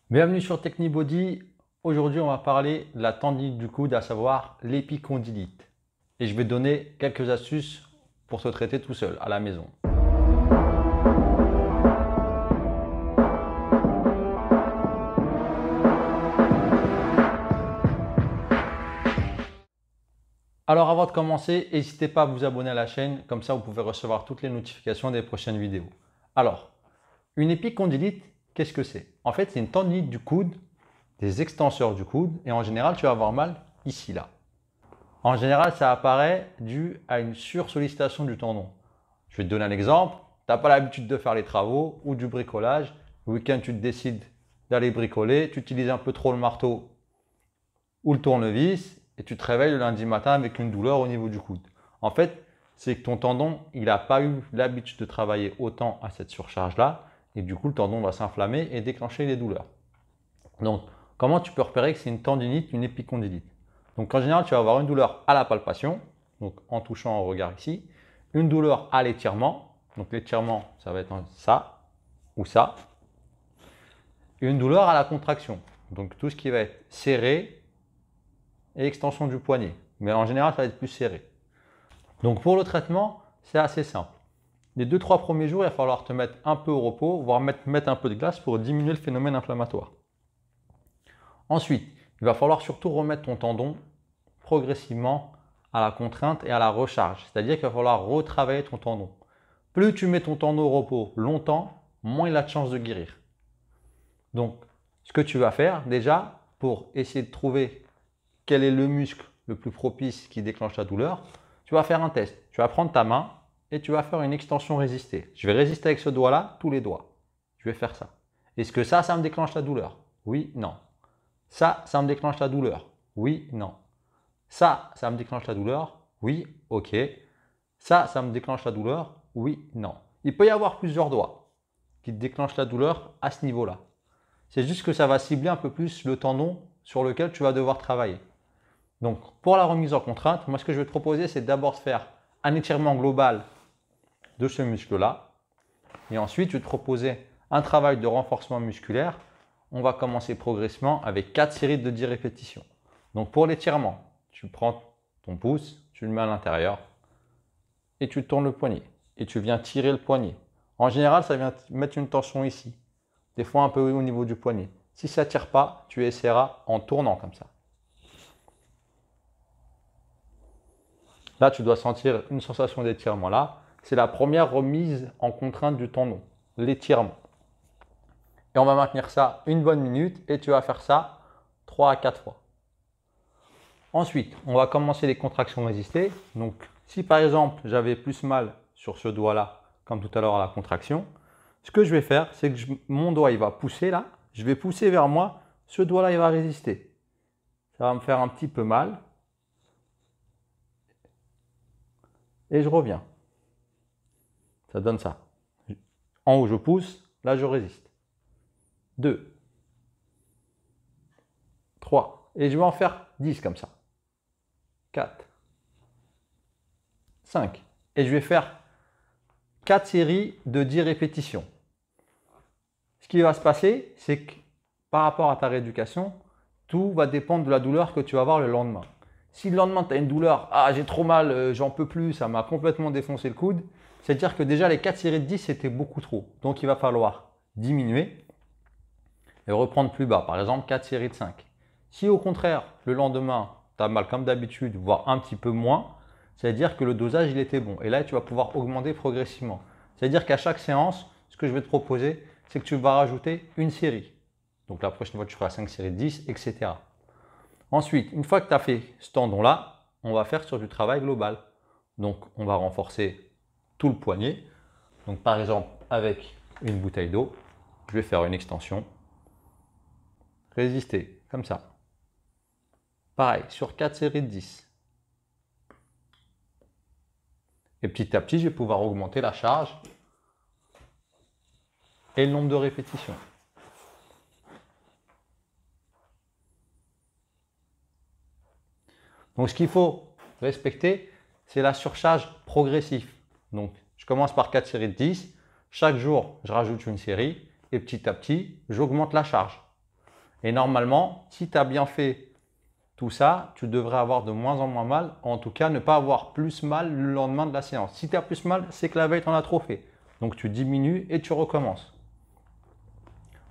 Bienvenue sur Technibody. Aujourd'hui, on va parler de la tendinite du coude, à savoir l'épicondylite. Et je vais te donner quelques astuces pour te traiter tout seul à la maison. Alors avant de commencer, n'hésitez pas à vous abonner à la chaîne, comme ça vous pouvez recevoir toutes les notifications des prochaines vidéos. Alors, une épicondylite, qu'est-ce que c'est? En fait, c'est une tendinite du coude, des extenseurs du coude, et en général, tu vas avoir mal ici, là. En général, ça apparaît dû à une sursollicitation du tendon. Je vais te donner un exemple. Tu n'as pas l'habitude de faire les travaux ou du bricolage. Le week-end, tu te décides d'aller bricoler. Tu utilises un peu trop le marteau ou le tournevis et tu te réveilles le lundi matin avec une douleur au niveau du coude. En fait, c'est que ton tendon, il n'a pas eu l'habitude de travailler autant à cette surcharge-là. Et du coup, le tendon va s'inflammer et déclencher les douleurs. Donc, comment tu peux repérer que c'est une tendinite, une épicondylite? Donc, en général, tu vas avoir une douleur à la palpation, donc en touchant au regard ici, une douleur à l'étirement, donc l'étirement, ça va être ça ou ça, et une douleur à la contraction, donc tout ce qui va être serré et extension du poignet. Mais en général, ça va être plus serré. Donc, pour le traitement, c'est assez simple. Les 2-3 premiers jours, il va falloir te mettre un peu au repos, voire mettre un peu de glace pour diminuer le phénomène inflammatoire. Ensuite, il va falloir surtout remettre ton tendon progressivement à la contrainte et à la recharge. C'est-à-dire qu'il va falloir retravailler ton tendon. Plus tu mets ton tendon au repos longtemps, moins il a de chances de guérir. Donc, ce que tu vas faire déjà pour essayer de trouver quel est le muscle le plus propice qui déclenche la douleur, tu vas faire un test. Tu vas prendre ta main et tu vas faire une extension résistée. Je vais résister avec ce doigt-là, tous les doigts. Je vais faire ça. Est-ce que ça me déclenche la douleur? Oui, non. Ça me déclenche la douleur? Oui, non. Ça me déclenche la douleur? Oui, ok. Ça me déclenche la douleur? Oui, non. Il peut y avoir plusieurs doigts qui te déclenchent la douleur à ce niveau-là. C'est juste que ça va cibler un peu plus le tendon sur lequel tu vas devoir travailler. Donc, pour la remise en contrainte, moi, ce que je vais te proposer, c'est d'abord de faire un étirement global de ce muscle-là. Et ensuite, je vais te proposer un travail de renforcement musculaire. On va commencer progressivement avec 4 séries de 10 répétitions. Donc, pour l'étirement, tu prends ton pouce, tu le mets à l'intérieur et tu tournes le poignet. Et tu viens tirer le poignet. En général, ça vient mettre une tension ici. Des fois un peu au niveau du poignet. Si ça ne tire pas, tu essaieras en tournant comme ça. Là, tu dois sentir une sensation d'étirement là. C'est la première remise en contrainte du tendon, l'étirement. Et on va maintenir ça une bonne minute et tu vas faire ça 3 à 4 fois. Ensuite, on va commencer les contractions résistées. Donc, si par exemple, j'avais plus mal sur ce doigt-là, comme tout à l'heure à la contraction, ce que je vais faire, c'est que mon doigt, il va pousser là. Je vais pousser vers moi. Ce doigt-là, il va résister. Ça va me faire un petit peu mal. Et je reviens. Ça donne ça. En haut, je pousse. Là, je résiste. 2, 3. Et je vais en faire 10 comme ça. 4, 5. Et je vais faire 4 séries de 10 répétitions. Ce qui va se passer, c'est que par rapport à ta rééducation, tout va dépendre de la douleur que tu vas avoir le lendemain. Si le lendemain, tu as une douleur, ah j'ai trop mal, j'en peux plus, ça m'a complètement défoncé le coude, c'est-à-dire que déjà les 4 séries de 10, c'était beaucoup trop. Donc il va falloir diminuer et reprendre plus bas. Par exemple, 4 séries de 5. Si au contraire, le lendemain, tu as mal comme d'habitude, voire un petit peu moins, c'est-à-dire que le dosage, il était bon. Et là, tu vas pouvoir augmenter progressivement. C'est-à-dire qu'à chaque séance, ce que je vais te proposer, c'est que tu vas rajouter une série. Donc la prochaine fois, tu feras 5 séries de 10, etc. Ensuite, une fois que tu as fait ce tendon-là, on va faire sur du travail global. Donc, on va renforcer tout le poignet. Donc, par exemple, avec une bouteille d'eau, je vais faire une extension. Résister, comme ça. Pareil, sur 4 séries de 10. Et petit à petit, je vais pouvoir augmenter la charge et le nombre de répétitions. Donc, ce qu'il faut respecter, c'est la surcharge progressive. Donc, je commence par 4 séries de 10. Chaque jour, je rajoute une série et petit à petit, j'augmente la charge. Et normalement, si tu as bien fait tout ça, tu devrais avoir de moins en moins mal. En tout cas, ne pas avoir plus mal le lendemain de la séance. Si tu as plus mal, c'est que la veille, tu en as trop fait. Donc, tu diminues et tu recommences.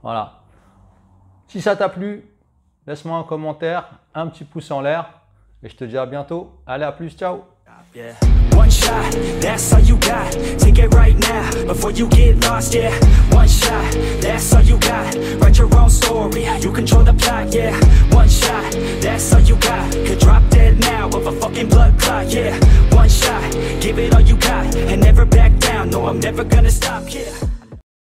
Voilà. Si ça t'a plu, laisse-moi un commentaire, un petit pouce en l'air. Et je te dis à bientôt. Allez, à plus, ciao. Yeah. One shot, that's all you got. Take it right now, before you get lost, yeah. One shot, that's all you got. Write your own story, you control the plot, yeah. One shot, that's all you got. Could drop dead now of a fucking blood clot, yeah. One shot, give it all you got. And never back down, no, I'm never gonna stop, yeah.